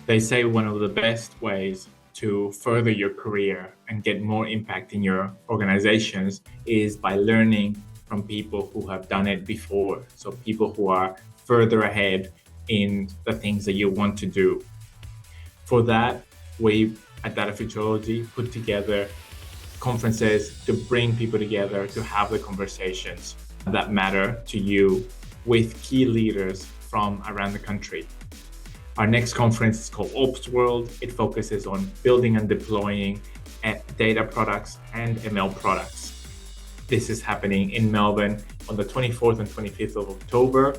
They say one of the best ways to further your career and get more impact in your organizations is by learning from people who have done it before. So people who are further ahead in the things that you want to do. For that, we at Data Futurology put together conferences to bring people together to have the conversations that matter to you with key leaders from around the country. Our next conference is called Ops World. It focuses on building and deploying data products and ML products. This is happening in Melbourne on the 24th and 25th of October.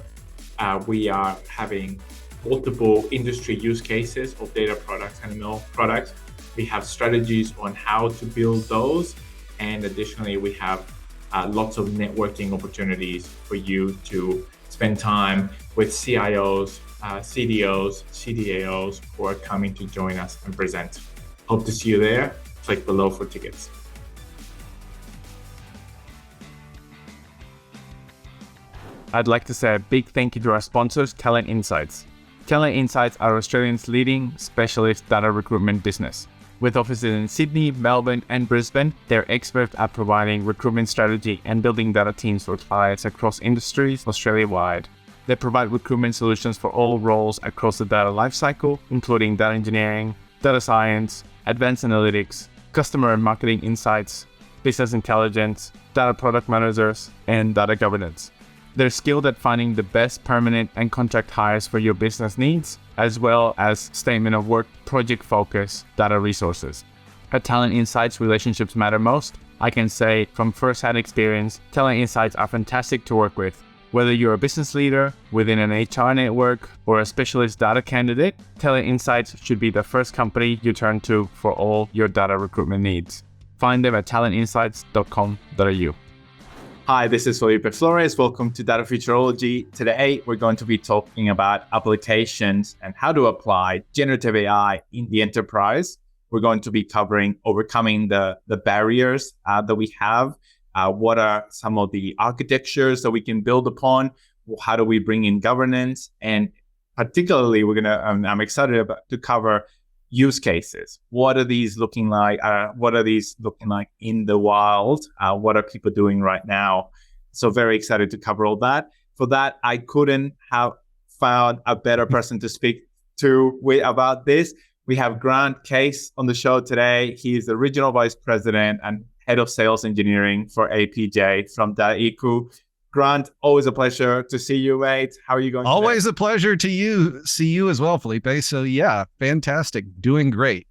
We are having multiple industry use cases of data products and ML products. We have strategies on how to build those. And additionally, we have lots of networking opportunities for you to spend time with CIOs, CDOs, CDAOs who are coming to join us and present. Hope to see you there. Click below for tickets. I'd like to say a big thank you to our sponsors, Talent Insights. Talent Insights are Australia's leading specialist data recruitment business. With offices in Sydney, Melbourne, and Brisbane, they're experts at providing recruitment strategy and building data teams for clients across industries Australia-wide. They provide recruitment solutions for all roles across the data lifecycle, including data engineering, data science, advanced analytics, customer and marketing insights, business intelligence, data product managers, and data governance. They're skilled at finding the best permanent and contract hires for your business needs, as well as statement of work, project focus, data resources. At Talent Insights, relationships matter most. I can say from first-hand experience, Talent Insights are fantastic to work with. Whether you're a business leader within an HR network or a specialist data candidate, Talent Insights should be the first company you turn to for all your data recruitment needs. Find them at talentinsights.com.au. Hi, this is Felipe Flores. Welcome to Data Futurology. Today, we're going to be talking about applications and how to apply generative AI in the enterprise. We're going to be covering overcoming the barriers that we have. What are some of the architectures that we can build upon? How do we bring in governance? And particularly, I'm excited to cover use cases. What are these looking like? What are these looking like in the wild? What are people doing right now? So very excited to cover all that. For that, I couldn't have found a better person to speak to about this. We have Grant Case on the show today. He is the Regional Vice President and Head of Sales Engineering for APJ from Dataiku. Grant, always a pleasure to see you, mate. How are you going Always today? a pleasure to see you as well, Felipe. So yeah, fantastic. Doing great.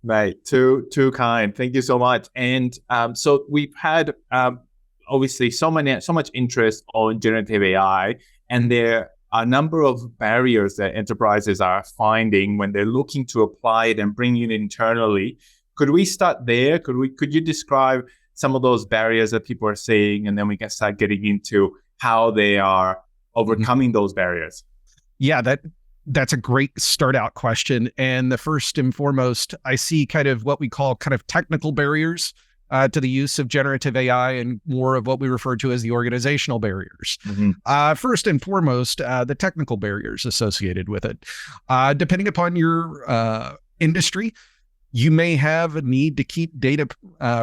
Mate, too kind. Thank you so much. And so we've had obviously so much interest on generative AI, and there are a number of barriers that enterprises are finding when they're looking to apply it and bring it internally. Could we start there? Could you describe some of those barriers that people are seeing, and then we can start getting into how they are overcoming those barriers? Yeah, that's a great start out question. And the first and foremost, I see kind of what we call kind of technical barriers to the use of generative AI, and more of what we refer to as the organizational barriers. First and foremost, the technical barriers associated with it. Depending upon your industry, you may have a need to keep data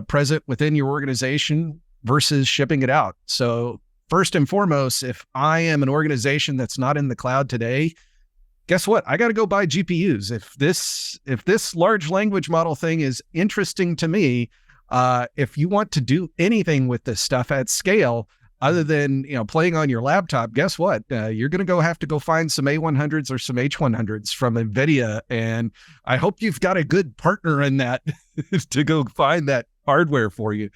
present within your organization versus shipping it out. So first and foremost, if I am an organization that's not in the cloud today, guess what? I got to go buy GPUs. If this large language model thing is interesting to me, if you want to do anything with this stuff at scale, other than playing on your laptop, guess what? You're going to have to find some A100s or some H100s from NVIDIA, and I hope you've got a good partner in that to go find that hardware for you.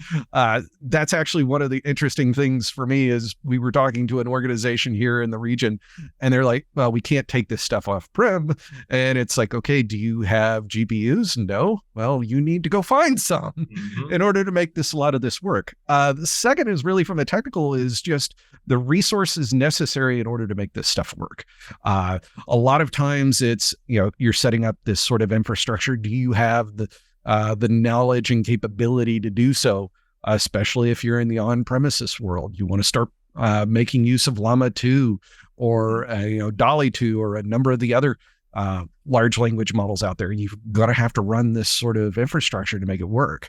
That's actually one of the interesting things for me is we were talking to an organization here in the region, and they're like, well, we can't take this stuff off prem. And it's like, okay, do you have GPUs? No. Well, you need to go find some in order to make a lot of this work. The second is really from a technical is just the resources necessary in order to make this stuff work. A lot of times it's, you're setting up this sort of infrastructure. Do you have the knowledge and capability to do so, especially if you're in the on-premises world? You want to start making use of Llama 2 or DALL-E 2 or a number of the other large language models out there, and you've got to have to run this sort of infrastructure to make it work.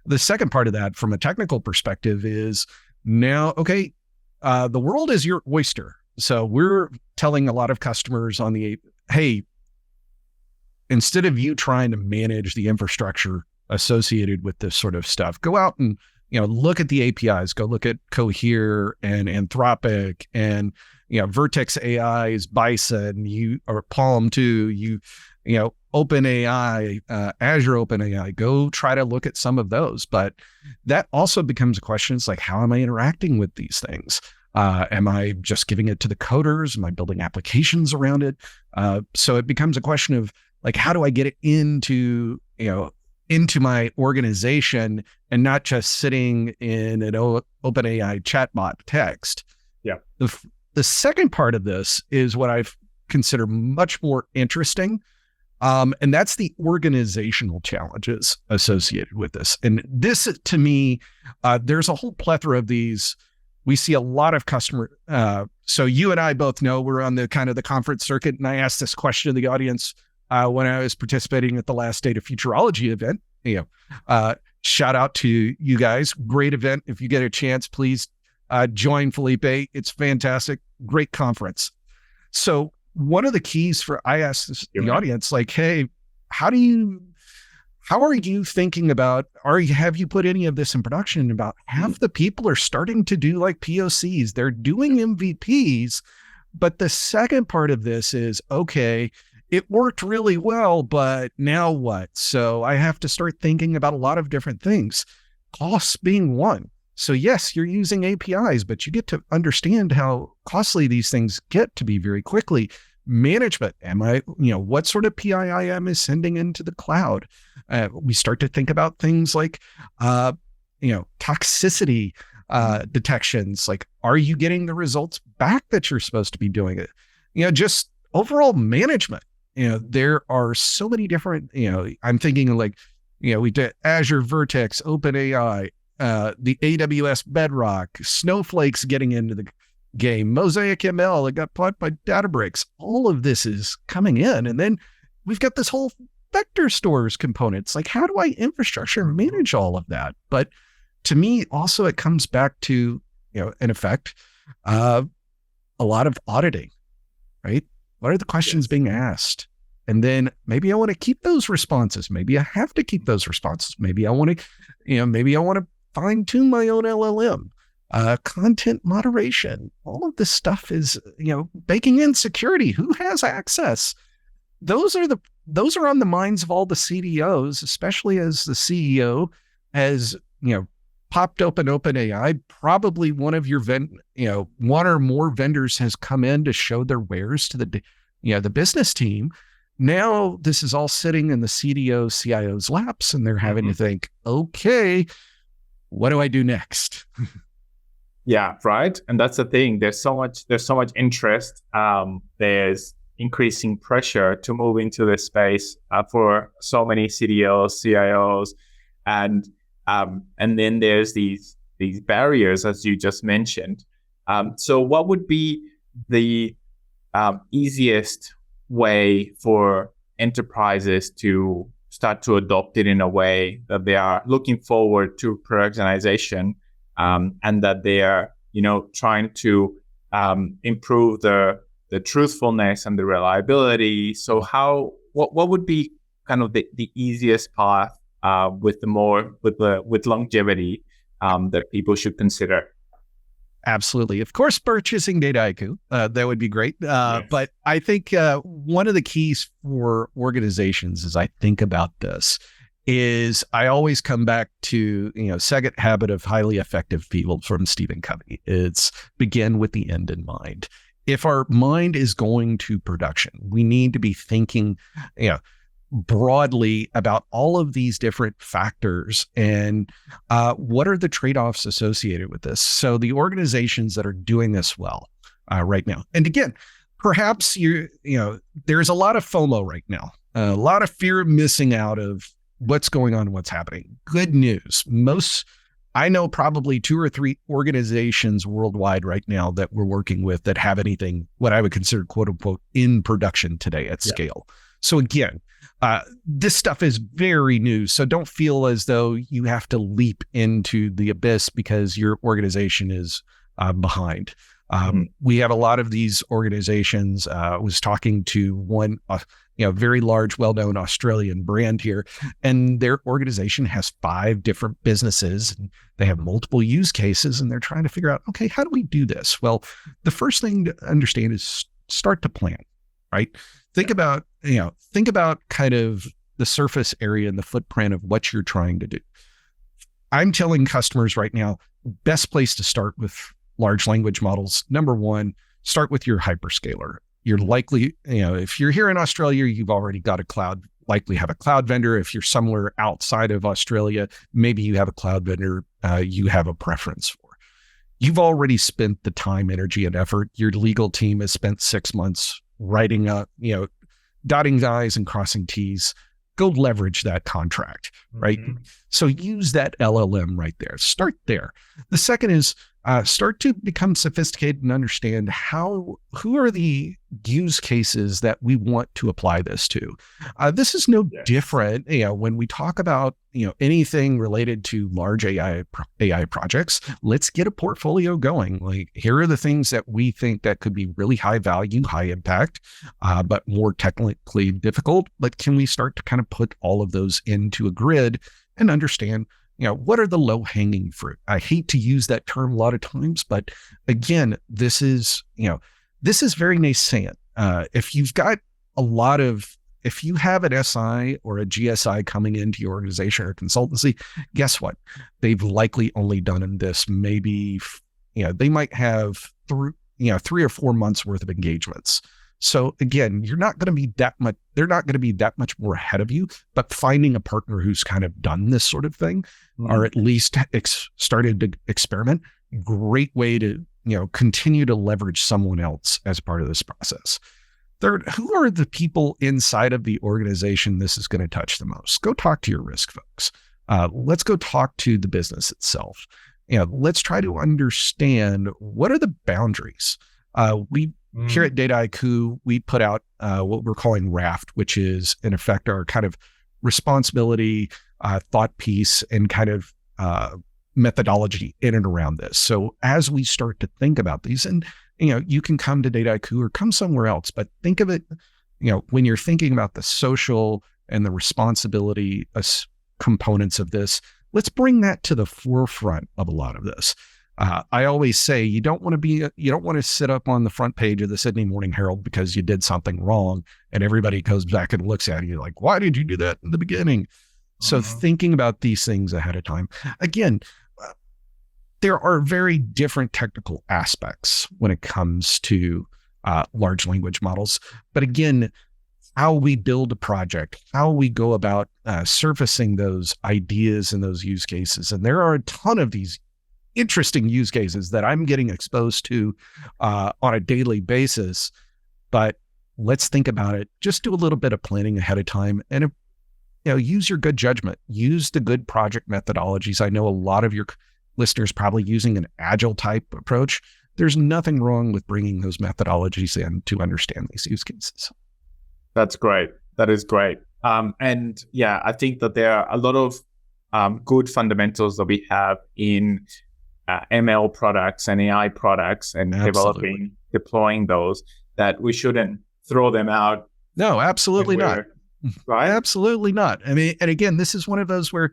The second part of that, from a technical perspective, is now, okay, the world is your oyster. So we're telling a lot of customers hey, instead of you trying to manage the infrastructure associated with this sort of stuff, go out and look at the APIs. Go look at Cohere and Anthropic and Vertex AI's Bison, or Palm 2, OpenAI, Azure OpenAI. Go try to look at some of those. But that also becomes a question. It's like, how am I interacting with these things? Am I just giving it to the coders? Am I building applications around it? So it becomes a question of like, how do I get it into my organization and not just sitting in an OpenAI chatbot text? Yeah. The second part of this is what I've considered much more interesting. And that's the organizational challenges associated with this. And this, to me, there's a whole plethora of these. We see a lot of so you and I both know we're on the kind of the conference circuit. And I asked this question to the audience when I was participating at the last Data Futurology event. Shout out to you guys. Great event. If you get a chance, please join Felipe. It's fantastic. Great conference. So one of the keys I asked the audience, like, hey, how are you thinking about, have you put any of this in production? About half the people are starting to do like POCs. They're doing MVPs. But the second part of this is, okay, it worked really well, but now what? So I have to start thinking about a lot of different things, costs being one. So yes, you're using APIs, but you get to understand how costly these things get to be very quickly. Management, what sort of PIIM is sending into the cloud? We start to think about things like, toxicity detections. Like, are you getting the results back that you're supposed to be doing it? Just overall management. There are so many different, I'm thinking like, we did Azure Vertex, OpenAI, the AWS Bedrock, Snowflake's getting into the game, Mosaic ML that got bought by Databricks. All of this is coming in. And then we've got this whole vector stores components. Like, how do I infrastructure manage all of that? But to me, also, it comes back to, in effect, a lot of auditing, right? What are the questions being asked? And then maybe I want to keep those responses. Maybe I have to keep those responses. Maybe I want to fine tune my own LLM. Content moderation. All of this stuff is, baking in security. Who has access? Those are on the minds of all the CDOs, especially as the CEO has, popped open OpenAI. Probably one of your one or more vendors has come in to show their wares to the business team. Now this is all sitting in the CDO, CIO's laps, and they're having to think, okay, what do I do next? Yeah, right. And that's the thing. There's so much interest. There's increasing pressure to move into this space for so many CDOs, CIOs, and then there's these barriers, as you just mentioned. So what would be the easiest way for enterprises to start to adopt it in a way that they are looking forward to productionization, and that they are, trying to improve the truthfulness and the reliability? So what would be kind of the easiest path with longevity that people should consider? Absolutely. Of course, purchasing Dataiku, that would be great. Yes. But I think one of the keys for organizations, as I think about this, is I always come back to, second habit of highly effective people from Stephen Covey. It's begin with the end in mind. If our mind is going to production, we need to be thinking, broadly about all of these different factors and what are the trade-offs associated with this. So the organizations that are doing this well right now, and again, perhaps there's a lot of FOMO right now, a lot of fear of missing out of what's going on, what's happening. Good news. I know probably 2 or 3 organizations worldwide right now that we're working with that have anything, what I would consider quote unquote, in production today at scale. So again, this stuff is very new. So don't feel as though you have to leap into the abyss because your organization is behind. We have a lot of these organizations. I was talking to one, very large, well-known Australian brand here, and their organization has 5 different businesses. And they have multiple use cases, and they're trying to figure out, okay, how do we do this? Well, the first thing to understand is start to plan, right? Think about kind of the surface area and the footprint of what you're trying to do. I'm telling customers right now, best place to start with large language models. Number one, start with your hyperscaler. You're likely, if you're here in Australia, you've already got a cloud, likely have a cloud vendor. If you're somewhere outside of Australia, maybe you have a cloud vendor you have a preference for. You've already spent the time, energy, and effort. Your legal team has spent 6 months writing up, dotting I's and crossing T's. Go leverage that contract, right? So use that LLM right there. Start there. The second is start to become sophisticated and understand who are the use cases that we want to apply this to. This is no different, when we talk about, anything related to large AI projects. Let's get a portfolio going. Like, here are the things that we think that could be really high value, high impact, but more technically difficult. But can we start to kind of put all of those into a grid and understand, what are the low hanging fruit? I hate to use that term a lot of times, but again, this is very nascent. If you have an SI or a GSI coming into your organization or consultancy, guess what? They've likely only done this maybe, they might have 3 or 4 months worth of engagements. So again, they're not going to be that much more ahead of you, but finding a partner who's kind of done this sort of thing, or at least started to experiment, great way to, continue to leverage someone else as part of this process. Third, who are the people inside of the organization this is going to touch the most? Go talk to your risk folks. Let's go talk to the business itself. Let's try to understand what are the boundaries. Here at Dataiku, we put out what we're calling RAFT, which is in effect our kind of responsibility, thought piece, and kind of methodology in and around this. So as we start to think about these, and you can come to Dataiku or come somewhere else, but think of it, when you're thinking about the social and the responsibility components of this, let's bring that to the forefront of a lot of this. I always say you don't want to sit up on the front page of the Sydney Morning Herald because you did something wrong and everybody goes back and looks at you like, why did you do that in the beginning? So thinking about these things ahead of time. Again, there are very different technical aspects when it comes to large language models. But again, how we build a project, how we go about surfacing those ideas and those use cases. And there are a ton of these interesting use cases that I'm getting exposed to on a daily basis. But let's think about it. Just do a little bit of planning ahead of time and use your good judgment. Use the good project methodologies. I know a lot of your listeners probably using an agile type approach. There's nothing wrong with bringing those methodologies in to understand these use cases. That's great. That is great. And yeah, I think that there are a lot of good fundamentals that we have in ML products and AI products and deploying those, that we shouldn't throw them out. No, absolutely not. Right? Absolutely not. I mean, and again, this is one of those where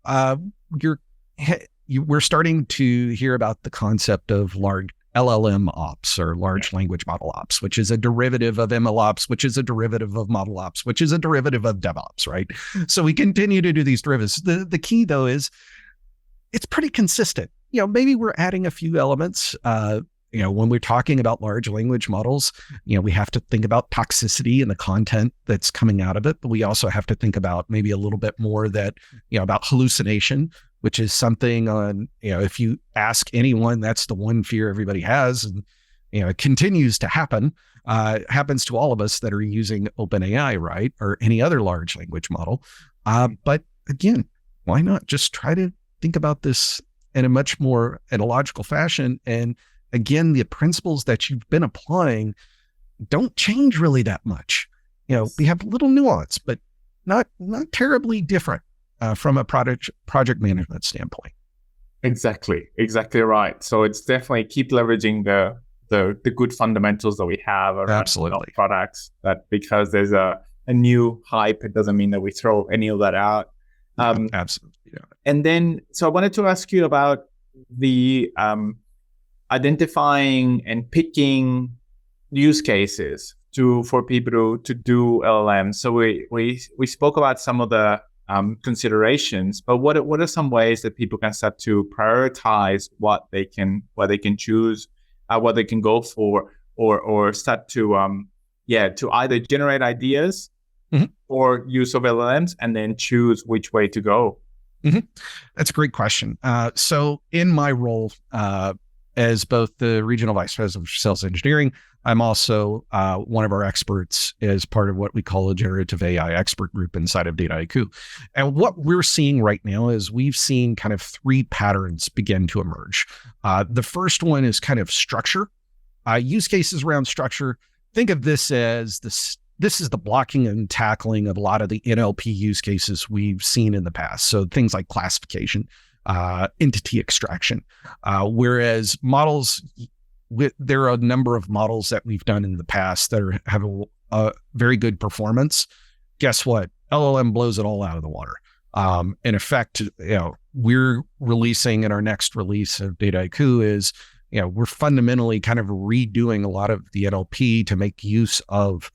we're starting to hear about the concept of large LLM ops or large language model ops, which is a derivative of ML ops, which is a derivative of model ops, which is a derivative of DevOps, right? So we continue to do these derivatives. The key though is it's pretty consistent. Maybe we're adding a few elements. When we're talking about large language models, we have to think about toxicity and the content that's coming out of it, but we also have to think about maybe a little bit more that, about hallucination, which is something on, if you ask anyone, that's the one fear everybody has. And, it continues to happen. It happens to all of us that are using OpenAI, right? Or any other large language model. But again, why not just try to think about this in a much more in a logical fashion. And again, the principles that you've been applying don't change really that much. We have little nuance, but not terribly different from a project management standpoint. Exactly right. So it's definitely keep leveraging the good fundamentals that we have around Absolutely. our products. That because there's a new hype, it doesn't mean that we throw any of that out. Absolutely. Yeah. And then, so I wanted to ask you about the identifying and picking use cases for people to do LLMs. So we spoke about some of the considerations, but what are some ways that people can start to prioritize what they can choose, what they can go for, or start to to either generate ideas or use of LLMs and then choose which way to go? That's a great question. So in my role as both the regional vice president of sales engineering, I'm also one of our experts as part of what we call a generative AI expert group inside of Dataiku. And what we're seeing right now is we've seen kind of three patterns begin to emerge. The first one is kind of structure, use cases around structure. Think of this as this is the blocking and tackling of a lot of the NLP use cases we've seen in the past. So things like classification, entity extraction, whereas models, there are a number of models that we've done in the past that have a very good performance. Guess what? LLM blows it all out of the water. In effect, we're releasing in our next release of Dataiku is, we're fundamentally kind of redoing a lot of the NLP to make use of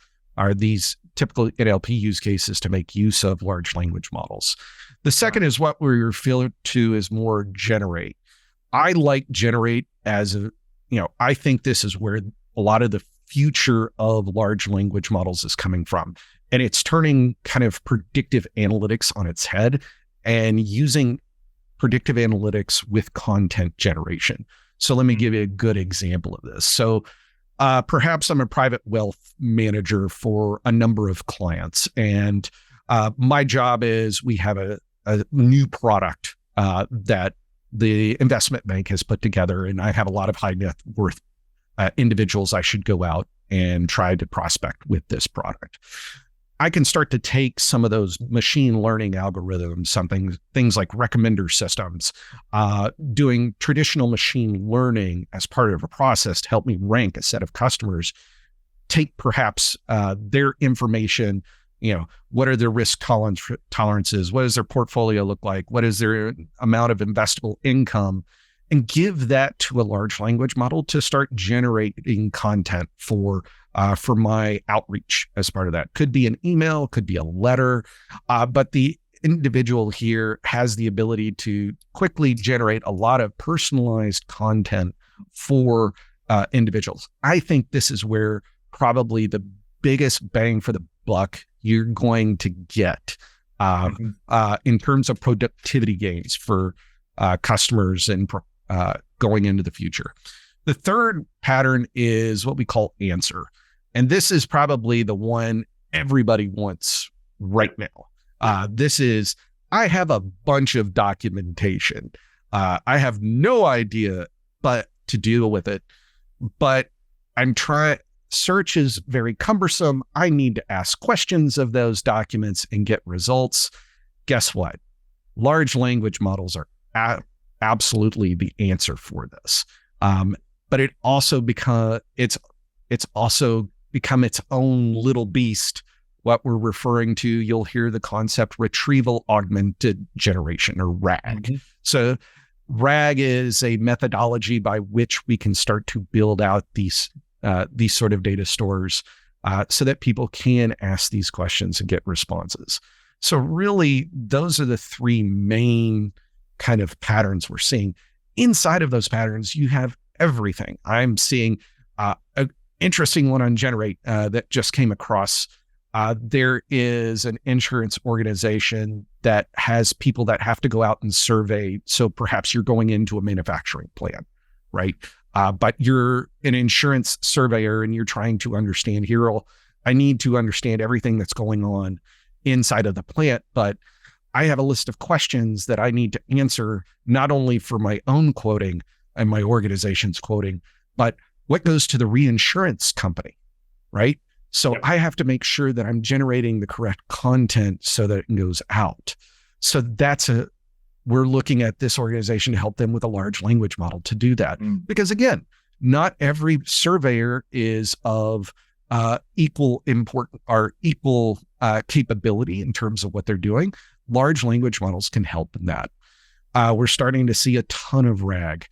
these typical NLP use cases to make use of large language models. The second is what we're referring to as more generate. I like generate as I think this is where a lot of the future of large language models is coming from. And it's turning kind of predictive analytics on its head and using predictive analytics with content generation. So let me give you a good example of this. So perhaps I'm a private wealth manager for a number of clients. And my job is we have a new product that the investment bank has put together, and I have a lot of high net worth individuals I should go out and try to prospect with this product. I can start to take some of those machine learning algorithms, things like recommender systems, doing traditional machine learning as part of a process to help me rank a set of customers, take perhaps their information, what are their risk tolerances? What does their portfolio look like? What is their amount of investable income? And give that to a large language model to start generating content for my outreach as part of that. Could be an email, could be a letter, but the individual here has the ability to quickly generate a lot of personalized content for individuals. I think this is where probably the biggest bang for the buck you're going to get in terms of productivity gains for customers and going into the future. The third pattern is what we call answer. And this is probably the one everybody wants right now. This is, I have a bunch of documentation. I have no idea but to deal with it, but search is very cumbersome. I need to ask questions of those documents and get results. Guess what? Large language models are absolutely the answer for this. But it also it's also become its own little beast. What we're referring to, you'll hear the concept retrieval augmented generation, or RAG. So RAG is a methodology by which we can start to build out these sort of data stores so that people can ask these questions and get responses. So really, those are the three main kind of patterns we're seeing. Inside of those patterns, you have everything. I'm seeing an interesting one on Generate that just came across. There is an insurance organization that has people that have to go out and survey. So perhaps you're going into a manufacturing plant, right? But you're an insurance surveyor and you're trying to understand I need to understand everything that's going on inside of the plant, but I have a list of questions that I need to answer, not only for my own quoting and my organization's quoting, but what goes to the reinsurance company, right? So I have to make sure that I'm generating the correct content so that it goes out. So we're looking at this organization to help them with a large language model to do that. Because again, not every surveyor is of equal capability in terms of what they're doing. Large language models can help in that. We're starting to see a ton of RAG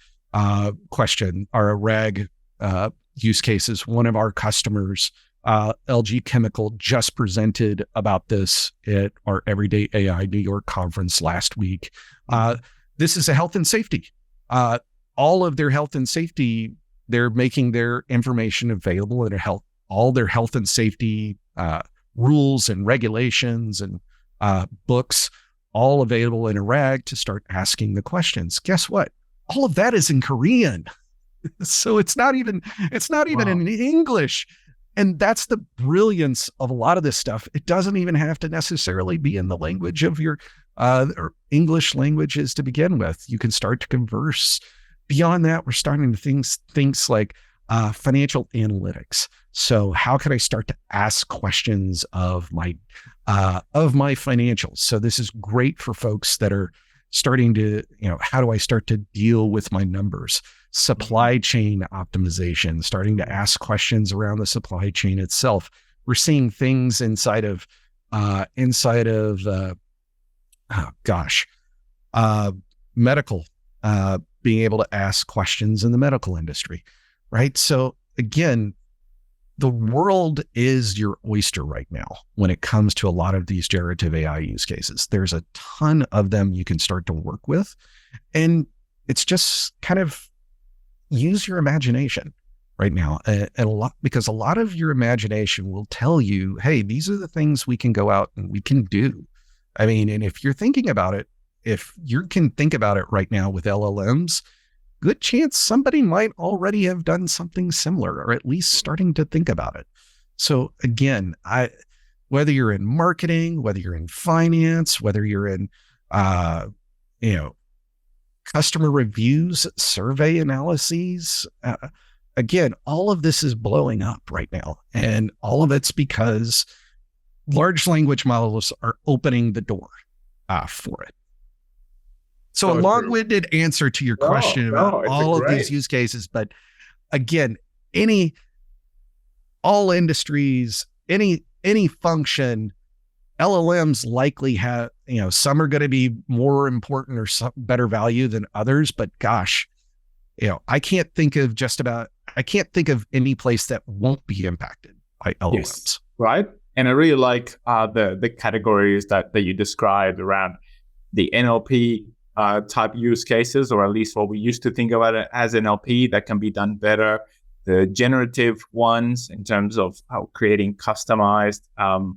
use cases. One of our customers, LG Chemical, just presented about this at our Everyday AI New York conference last week. This is a health and safety. All of their health and safety, they're making their information available in all their health and safety rules and regulations and books, all available in a RAG to start asking the questions. Guess what? All of that is in Korean. So it's not even in English. And that's the brilliance of a lot of this stuff. It doesn't even have to necessarily be in the language of your or English languages to begin with. You can start to converse. Beyond that, we're starting to things like financial analytics. So how can I start to ask questions of my financials? So this is great for folks that are starting to, how do I start to deal with my numbers? Supply chain optimization, starting to ask questions around the supply chain itself. We're seeing things inside of medical, being able to ask questions in the medical industry, right? So again, the world is your oyster right now when it comes to a lot of these generative AI use cases. There's a ton of them you can start to work with. And it's just kind of use your imagination right now. And because a lot of your imagination will tell you, hey, these are the things we can go out and we can do. I mean, and if you're thinking about it, if you can think about it right now with LLMs, good chance somebody might already have done something similar, or at least starting to think about it. So again, whether you're in marketing, whether you're in finance, whether you're in, customer reviews, survey analyses, again, all of this is blowing up right now. And all of it's because large language models are opening the door for it. So a long-winded answer to your question about all of these use cases, but again, all industries, any function, LLMs likely have, some are going to be more important or some better value than others, but gosh, I can't think of any place that won't be impacted by LLMs. Yes, right. And I really like the categories that you described around the NLP type use cases, or at least what we used to think about it as NLP that can be done better. The generative ones in terms of how creating customized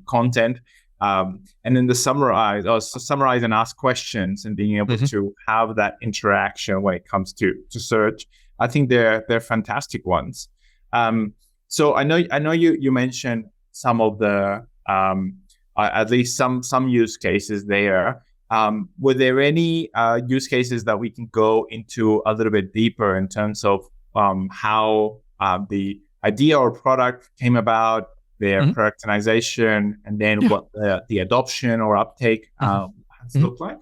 content, and then the summarize and ask questions and being able to have that interaction when it comes to search. I think they're fantastic ones. So I know you mentioned some of the at least some use cases there. Were there any use cases that we can go into a little bit deeper in terms of how the idea or product came about, their productionization, and then what the adoption or uptake has looked like?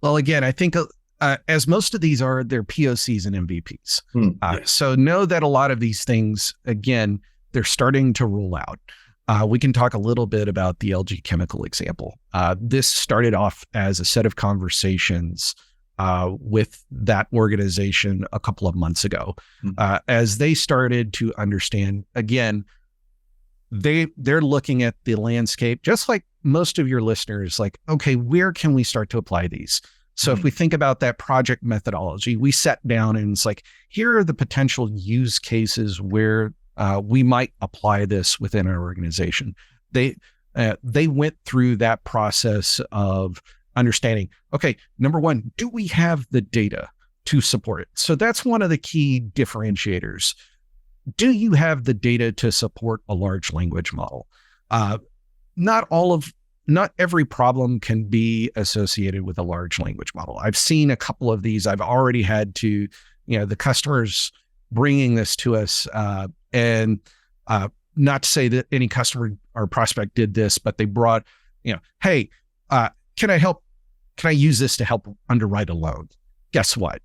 Well, again, I think as most of these are, they're POCs and MVPs. Yes. So know that a lot of these things, again, they're starting to roll out. We can talk a little bit about the LG Chemical example. This started off as a set of conversations with that organization a couple of months ago, as they started to understand. Again, they're looking at the landscape, just like most of your listeners. Like, okay, where can we start to apply these? So if we think about that project methodology, we sat down and it's like, here are the potential use cases where we might apply this within our organization. They went through that process of understanding, okay, number one, do we have the data to support it? So that's one of the key differentiators. Do you have the data to support a large language model? Not all of not every problem can be associated with a large language model. I've seen a couple of these. I've already had to, the customers bringing this to us, and not to say that any customer or prospect did this, but they brought, hey, can I use this to help underwrite a loan? Guess what?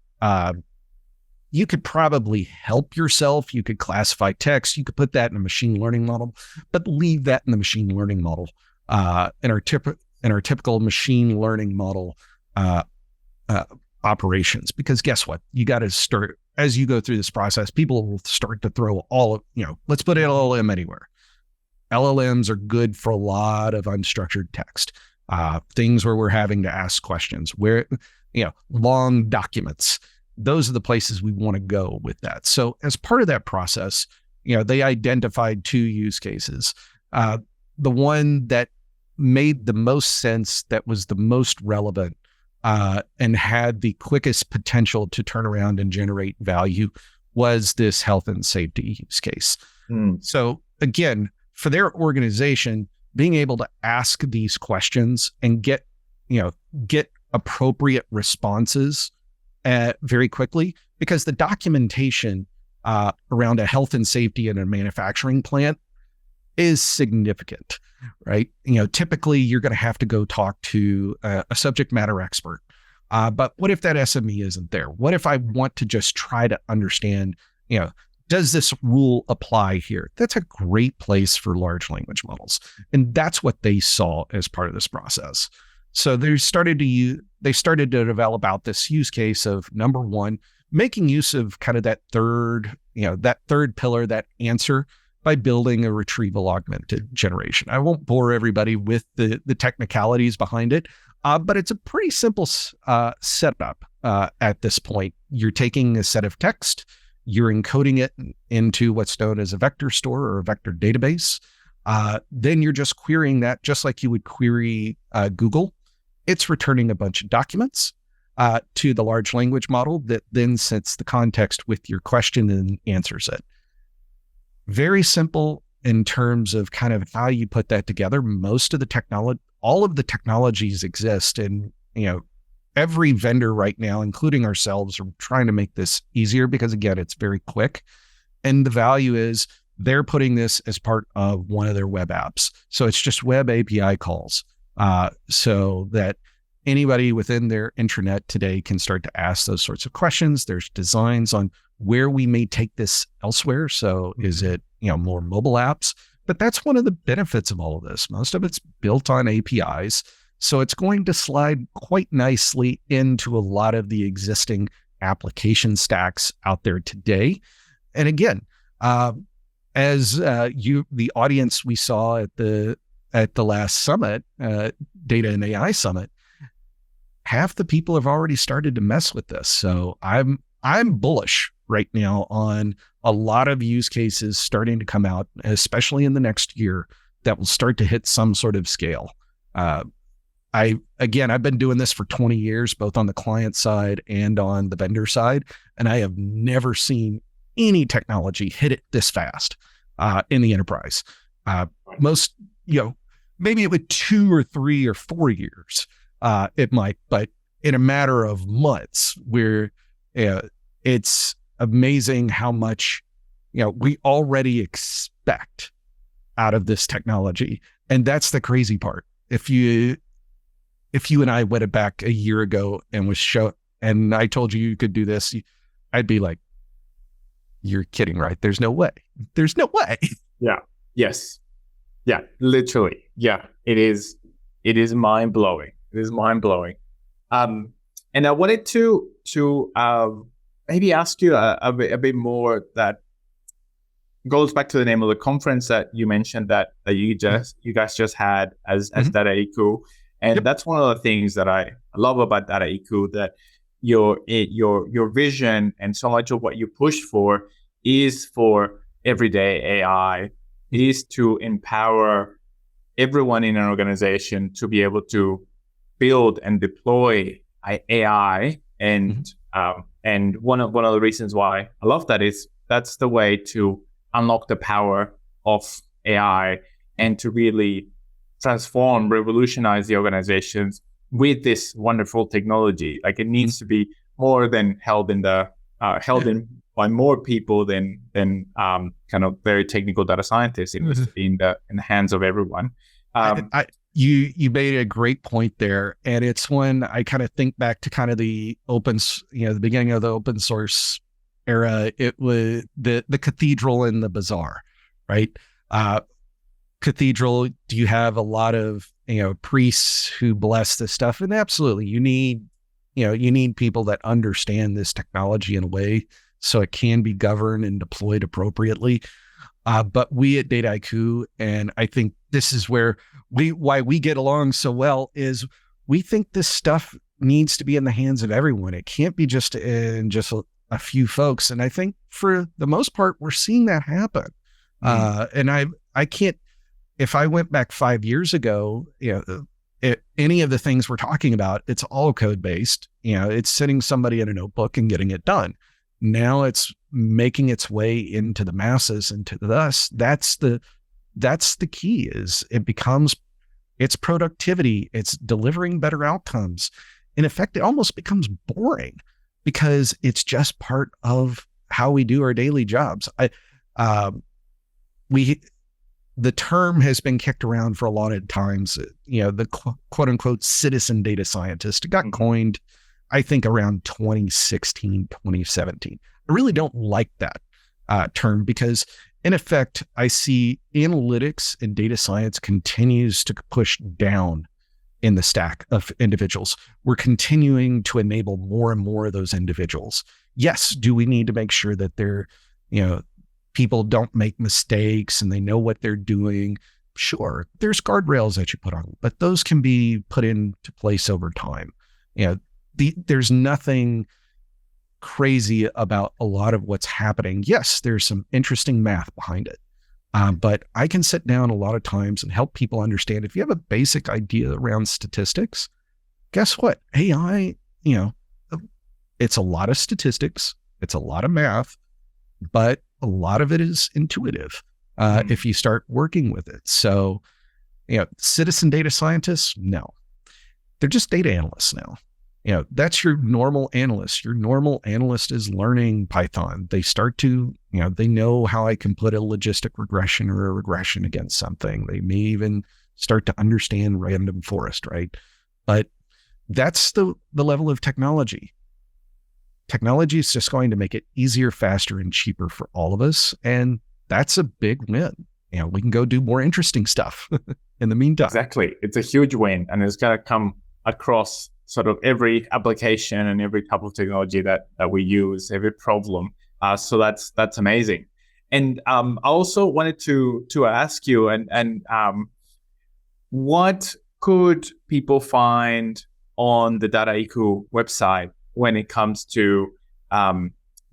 You could probably help yourself. You could classify text. You could put that in a machine learning model, but leave that in the machine learning model. In our typical machine learning model operations, because guess what? You got to start, as you go through this process, people will start to throw all of, let's put LLM anywhere. LLMs are good for a lot of unstructured text, things where we're having to ask questions, where, long documents. Those are the places we want to go with that. So as part of that process, they identified 2 use cases. The one that made the most sense, that was the most relevant, and had the quickest potential to turn around and generate value, was this health and safety use case. So again, for their organization, being able to ask these questions and get appropriate responses very quickly, because the documentation around a health and safety in a manufacturing plant is significant, right? Typically you're going to have to go talk to a subject matter expert. But what if that SME isn't there? What if I want to just try to understand, does this rule apply here? That's a great place for large language models. And that's what they saw as part of this process. So they started to develop out this use case of, number one, making use of kind of that third pillar, that answer, by building a retrieval augmented generation. I won't bore everybody with the technicalities behind it, but it's a pretty simple setup at this point. You're taking a set of text, you're encoding it into what's known as a vector store or a vector database. Then you're just querying that just like you would query Google. It's returning a bunch of documents to the large language model that then sets the context with your question and answers it. Very simple in terms of kind of how you put that together. Most of the technology, all of the technologies exist, and every vendor right now, including ourselves, are trying to make this easier, because again, it's very quick. And the value is they're putting this as part of one of their web apps. So it's just web API calls, so that anybody within their intranet today can start to ask those sorts of questions. There's designs on where we may take this elsewhere. So is it, more mobile apps? But that's one of the benefits of all of this. Most of it's built on APIs. So it's going to slide quite nicely into a lot of the existing application stacks out there today. And again, as the audience we saw at the last summit, Data and AI Summit, half the people have already started to mess with this. So I'm bullish right now on a lot of use cases starting to come out, especially in the next year, that will start to hit some sort of scale. I've been doing this for 20 years, both on the client side and on the vendor side, and I have never seen any technology hit it this fast in the enterprise. Most, maybe with 2 or 3 or 4 years, it might, but in a matter of months, where it's amazing how much, we already expect out of this technology. And that's the crazy part. If you and I went back a year ago and and I told you could do this, I'd be like, you're kidding, right? There's no way. There's no way. Yeah. Yes. Yeah. Literally. Yeah. It is mind blowing. It is mind blowing. And I wanted to maybe ask you a bit more that goes back to the name of the conference that you mentioned that you guys just had as Dataiku. And that's one of the things that I love about Dataiku, that your vision and so much of what you push for is for everyday AI. It is to empower everyone in an organization to be able to build and deploy AI. And one of the reasons why I love that is that's the way to unlock the power of AI and to really transform, revolutionize the organizations with this wonderful technology. Like it needs to be more than held in by more people than kind of very technical data scientists. It needs to be in the hands of everyone. You made a great point there, and it's when I kind of think back to kind of the beginning of the open source era. It was the cathedral and the bazaar, right? Cathedral, do you have a lot of priests who bless this stuff? And absolutely, you need people that understand this technology in a way so it can be governed and deployed appropriately. But we at Dataiku, and I think this is where why we get along so well, is we think this stuff needs to be in the hands of everyone. It can't be just in just a few folks. And I think for the most part, we're seeing that happen. And I can't, if I went back 5 years ago, any of the things we're talking about, it's all code based. It's sitting somebody in a notebook and getting it done. Now it's making its way into the masses and to us. That's the key. Is it's productivity. It's delivering better outcomes. In effect, it almost becomes boring because it's just part of how we do our daily jobs. The term has been kicked around for a lot of times, the quote unquote citizen data scientist. It got coined, I think, around 2016, 2017. I really don't like that term because in effect, I see analytics and data science continues to push down in the stack of individuals. We're continuing to enable more and more of those individuals. Yes, do we need to make sure that they're, people don't make mistakes and they know what they're doing? Sure, there's guardrails that you put on, but those can be put into place over time. There's nothing crazy about a lot of what's happening. Yes, there's some interesting math behind it. But I can sit down a lot of times and help people understand, if you have a basic idea around statistics, guess what? AI, it's a lot of statistics, it's a lot of math, but a lot of it is intuitive if you start working with it. So, citizen data scientists, no, they're just data analysts now. That's your normal analyst. Your normal analyst is learning Python. They start to, they know how I can put a logistic regression or a regression against something. They may even start to understand random forest, right? But that's the level of technology. Technology is just going to make it easier, faster, and cheaper for all of us. And that's a big win. We can go do more interesting stuff in the meantime. Exactly. It's a huge win. And it's going to come across sort of every application and every type of technology that we use, every problem. So that's amazing. And I also wanted to ask you, and what could people find on the Dataiku website when it comes to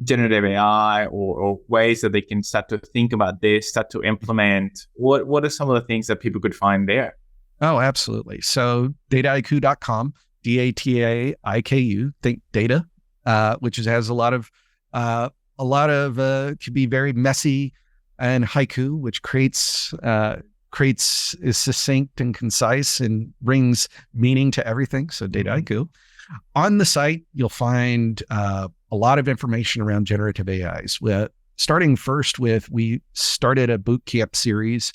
generative AI or ways that they can start to think about this, start to implement? What are some of the things that people could find there? Oh, absolutely. So dataiku.com, DATAIKU, think data, which has a lot of could be very messy, and haiku, which is succinct and concise and brings meaning to everything. So Dataiku. On the site, you'll find a lot of information around generative AIs. Starting first with, we started a boot camp series.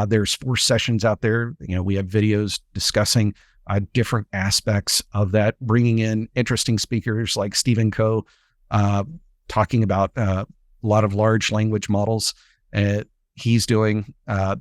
There's 4 sessions out there. We have videos discussing different aspects of that, bringing in interesting speakers like Stephen Coe, talking about a lot of large language models. He's doing a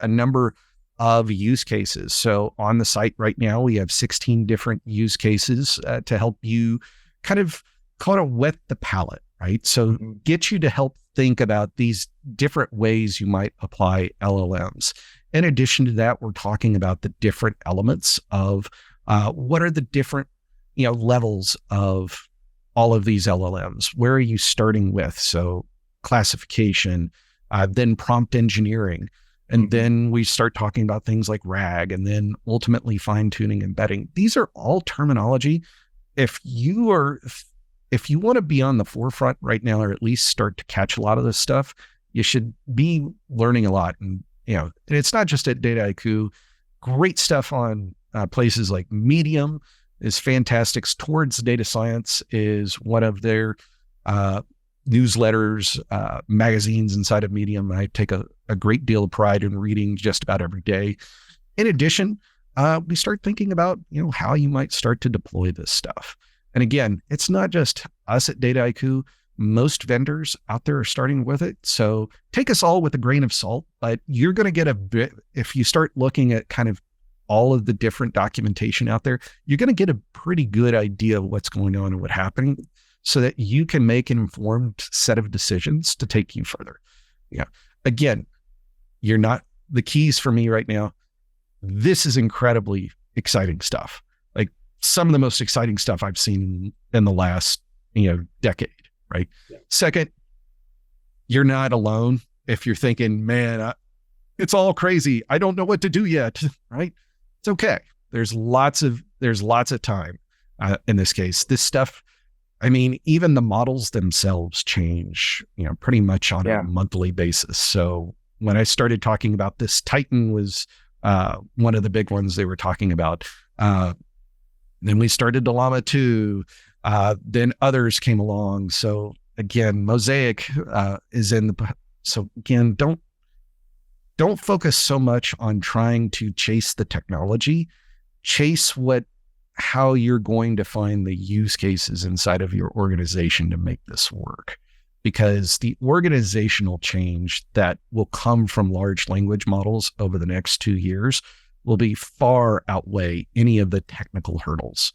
number of use cases. So on the site right now, we have 16 different use cases to help you kind of wet the palate, right? So get you to help think about these different ways you might apply LLMs. In addition to that, we're talking about the different elements of what are the different levels of all of these LLMs. Where are you starting with? So classification, then prompt engineering. And then we start talking about things like RAG, and then ultimately fine-tuning embedding. These are all terminology. If you want to be on the forefront right now, or at least start to catch a lot of this stuff, you should be learning a lot. And it's not just at Dataiku. great stuff on places like Medium is fantastic. Towards Data Science is one of their newsletters, magazines inside of Medium. I take a great deal of pride in reading just about every day. In addition, we start thinking about, how you might start to deploy this stuff. And again, it's not just us at Dataiku. Most vendors out there are starting with it. So take us all with a grain of salt, but you're going to get a bit, if you start looking at kind of all of the different documentation out there, you're going to get a pretty good idea of what's going on and what's happening so that you can make an informed set of decisions to take you further. Again, the keys for me right now, this is incredibly exciting stuff. Like some of the most exciting stuff I've seen in the last, decade, right? Yeah. Second, you're not alone. If you're thinking, man, it's all crazy, I don't know what to do yet, right? It's okay. There's lots of time in this case. This stuff, even the models themselves change, pretty much on a monthly basis. So when I started talking about this, Titan was one of the big ones they were talking about. Then we started Llama 2. Then others came along. So again, Mosaic is in the. So again, don't focus so much on trying to chase the technology. Chase how you're going to find the use cases inside of your organization to make this work. Because the organizational change that will come from large language models over the next 2 years will be far outweigh any of the technical hurdles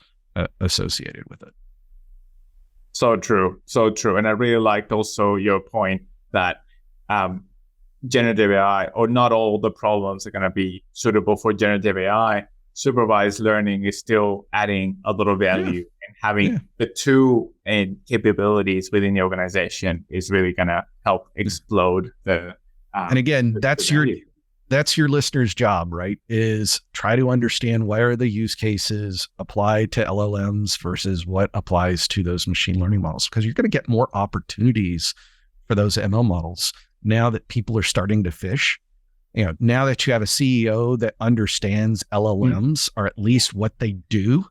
associated with it. So true. And I really liked also your point that generative AI, or not all the problems are going to be suitable for generative AI. Supervised learning is still adding a little value, and having the tool and capabilities within the organization is really going to help explode the. And again, that's your listener's job, right? Is try to understand where the use cases apply to LLMs versus what applies to those machine learning models, because you're going to get more opportunities for those ML models now that people are starting to fish. Now that you have a CEO that understands LLMs, or at least what they do,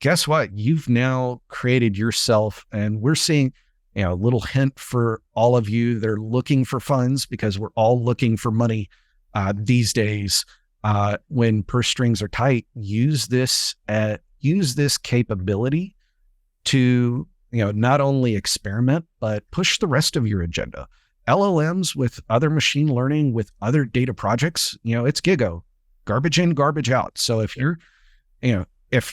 guess what? You've now created yourself, and we're seeing, a little hint for all of you that are looking for funds, because we're all looking for money these days. When purse strings are tight, use this capability to, not only experiment, but push the rest of your agenda. LLMs with other machine learning, with other data projects, it's GIGO, garbage in, garbage out. So if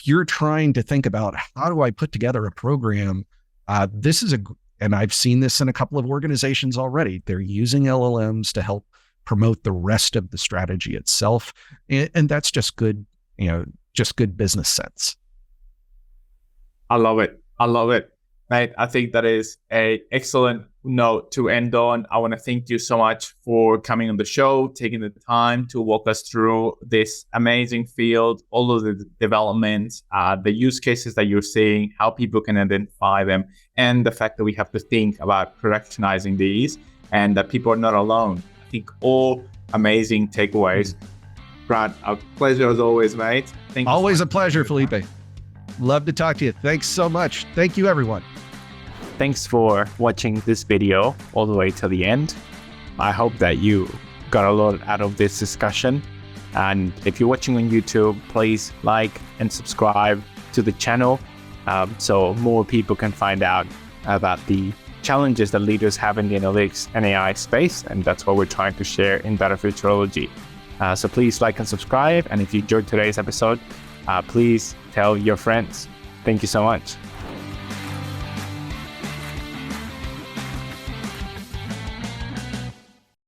you're trying to think about how do I put together a program, and I've seen this in a couple of organizations already. They're using LLMs to help promote the rest of the strategy itself. And that's just good, just good business sense. I love it. Mate, I think that is an excellent note to end on. I want to thank you so much for coming on the show, taking the time to walk us through this amazing field, all of the developments, the use cases that you're seeing, how people can identify them, and the fact that we have to think about productionizing these, and that people are not alone. I think all amazing takeaways. Brad, a pleasure as always, mate. Thank you. Always a pleasure, Felipe. Love to talk to you. Thanks so much. Thank you, everyone. Thanks for watching this video all the way to the end. I hope that you got a lot out of this discussion. And if you're watching on YouTube, please like and subscribe to the channel so more people can find out about the challenges that leaders have in the analytics and AI space. And that's what we're trying to share in Data Futurology. So please like and subscribe. And if you enjoyed today's episode, please tell your friends. Thank you so much.